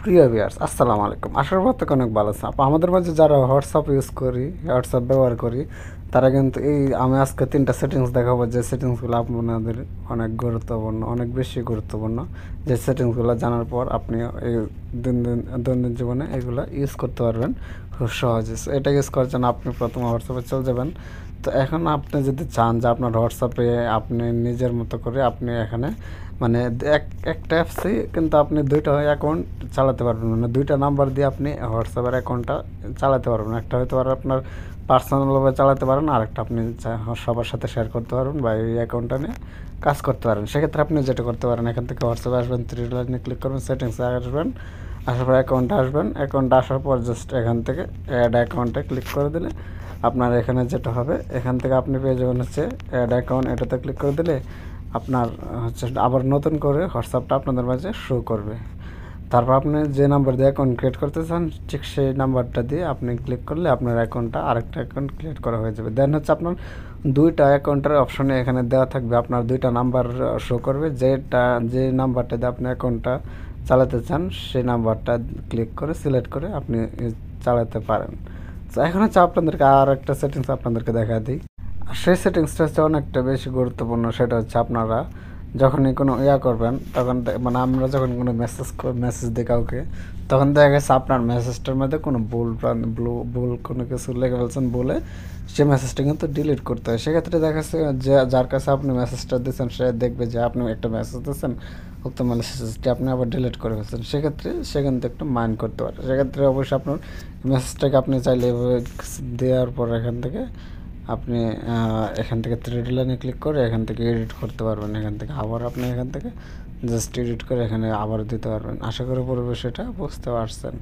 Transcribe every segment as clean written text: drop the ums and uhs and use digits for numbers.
প্রিয় ভিউয়ার্স, আসসালামু আলাইকুম। আশা করি অনেক ভালো আছেন। আমাদের মাঝে যারা হোয়াটসঅ্যাপ ইউজ করি, হোয়াটসঅ্যাপ ব্যবহার করি, তারা কিন্তু আমি আজকে 3টা সেটিংস দেখাবো, যে সেটিংসগুলো আপনাদের অনেক গুরুত্বপূর্ণ, অনেক বেশি গুরুত্বপূর্ণ। যে সেটিংসগুলো জানার পর আপনি এই দৈনন্দিন জীবনে এগুলো ইউজ করতে পারবেন খুব সহজে। এটা ইউজ করার জন্য আপনি প্রথমে হোয়াটসঅ্যাপে চলে যাবেন। তো এখন আপনি যদি চান যে আপনার হোয়াটসঅ্যাপে আপনি নিজের মতো করে আপনি এখানে মানে একটা অ্যাপসে কিন্তু আপনি 2টা অ্যাকাউন্ট চালাতে পারবেন, মানে 2টা নাম্বার দিয়ে আপনি হোয়াটসঅ্যাপের অ্যাকাউন্টটা চালাতে পারবেন। একটা হয়তো আর আপনার পার্সোনালভাবে চালাতে পারেন, আর একটা আপনি সবার সাথে শেয়ার করতে পারবেন বা এই অ্যাকাউন্টটা নিয়ে কাজ করতে পারেন। সেক্ষেত্রে আপনি যেটা করতে পারেন, এখান থেকে হোয়াটসঅ্যাপে আসবেন, থ্রি লাইনে ক্লিক করবেন, সেটিংসে আসবেন, আসার পর অ্যাকাউন্টে আসবেন। অ্যাকাউন্টে আসার পর জাস্ট এখান থেকে অ্যাড অ্যাকাউন্টে ক্লিক করে দিলে আপনার এখানে যেটা হবে, এখান থেকে আপনি পেয়ে যাবেন হচ্ছে অ্যাড অ্যাকাউন্ট। এটাতে ক্লিক করে দিলে আপনার হচ্ছে আবার নতুন করে হোয়াটসঅ্যাপটা আপনাদের মাঝে শো করবে। তারপর আপনি যে নাম্বার দিয়ে অ্যাকাউন্ট ক্রিয়েট করতে চান, ঠিক সেই নাম্বারটা দিয়ে আপনি ক্লিক করলে আপনার অ্যাকাউন্টটা আরেকটা অ্যাকাউন্ট ক্রিয়েট করা হয়ে যাবে। দেন হচ্ছে আপনার 2টা অ্যাকাউন্টের অপশনে এখানে দেওয়া থাকবে, আপনার 2টা নাম্বার শো করবে। যে নাম্বারটা দিয়ে আপনি অ্যাকাউন্টটা চালাতে চান, সেই নাম্বারটা ক্লিক করে সিলেক্ট করে আপনি চালাতে পারেন। তো এখন হচ্ছে আপনাদেরকে আর একটা সেটিংস আপনাদেরকে দেখা দিই। আর সেই সেটিংসটা হচ্ছে অনেকটা বেশি গুরুত্বপূর্ণ। সেটা হচ্ছে আপনারা যখনই কোনো করবেন, তখন মানে আমরা যখন কোনো মেসেজ দিই কাউকে, তখন দেখা গেছে আপনার মেসেজটার মধ্যে কোনো ভুল কোনো কিছু লেগে ফেলছেন বলে সে মেসেজটা কিন্তু ডিলিট করতে হয়। সেক্ষেত্রে দেখা যাচ্ছে যে যার কাছে আপনি মেসেজটা দিচ্ছেন, সে দেখবে যে আপনি একটা মেসেজ দিচ্ছেন, উক্ত মেসেজটি আপনি আবার ডিলিট করে ফেলছেন। সেক্ষেত্রে সে কিন্তু একটু মাইন্ড করতে পারে। সেক্ষেত্রে অবশ্যই আপনার মেসেজটাকে আপনি চাইলে এভাবে দেওয়ার পর আপনি এখান থেকে থ্রি লাইনে ক্লিক করে এখান থেকে এডিট করতে পারবেন। এখান থেকে আবার আপনি এখান থেকে জাস্ট এডিট করে এখানে আবার দিতে পারবেন। আশা করি পুরো বিষয়টা বুঝতে পারছেন।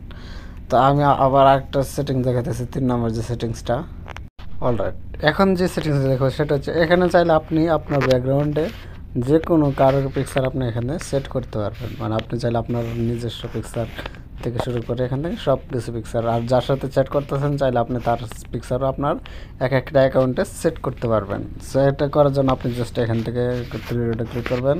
তো আমি আবার আরেকটা সেটিংস দেখাতেছি, 3 নম্বর যে সেটিংসটা। অলরাইট, এখন যে সেটিংস দেখো সেটা হচ্ছে এখানে চাইলে আপনি আপনার ব্যাকগ্রাউন্ডে যে কোনো কারোর পিকচার আপনি এখানে সেট করতে পারবেন। মানে আপনি চাইলে আপনার নিজস্ব পিকচার থেকে শুরু করে এখান থেকে সব কিছু পিকচার, আর যার সাথে চ্যাট করতেছেন চাইলে আপনি তার পিকচারও আপনার একটা অ্যাকাউন্টে সেট করতে পারবেন। সো এটা করার জন্য আপনি জাস্ট এখান থেকে থ্রি ডটে ক্লিক করবেন।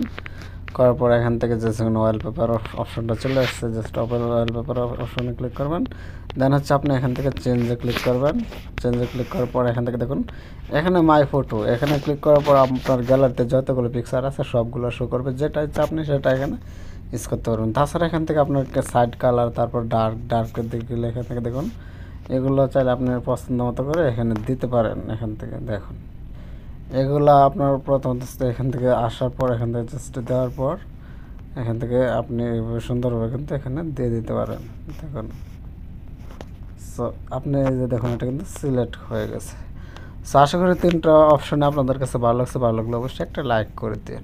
করার পর এখান থেকে যে কোনো ওয়ালপেপার অপশনটা চলে আসছে, জাস্ট ওয়ালপেপার অপশনে ক্লিক করবেন। দেন হচ্ছে আপনি এখান থেকে চেঞ্জে ক্লিক করবেন। চেঞ্জে ক্লিক করার পর এখান থেকে দেখুন এখানে মাই ফটো, এখানে ক্লিক করার পর আপনার গ্যালারিতে যতগুলো পিকচার আছে সবগুলো শো করবে। যেটা ইচ্ছা আপনি সেটা এখানে ইউজ করতে পারবেন। তাছাড়া এখান থেকে আপনার সাইড কালার, তারপর ডার্কের দিকে গেলে এখান থেকে দেখুন এগুলো চাইলে আপনার পছন্দ মতো করে এখানে দিতে পারেন। এখান থেকে দেখুন এগুলা আপনার প্রথমত এখান থেকে আসার পর এখান থেকে জাস্ট দেওয়ার পর এখান থেকে আপনি সুন্দরভাবে কিন্তু এখানে দিয়ে দিতে পারেন। দেখুন, সো আপনি এই যে দেখুন এটা কিন্তু সিলেক্ট হয়ে গেছে। সো আশা করি 3টা অপশনে আপনাদের কাছে ভালো লাগছে। ভালো লাগলে অবশ্যই একটা লাইক করে দিন।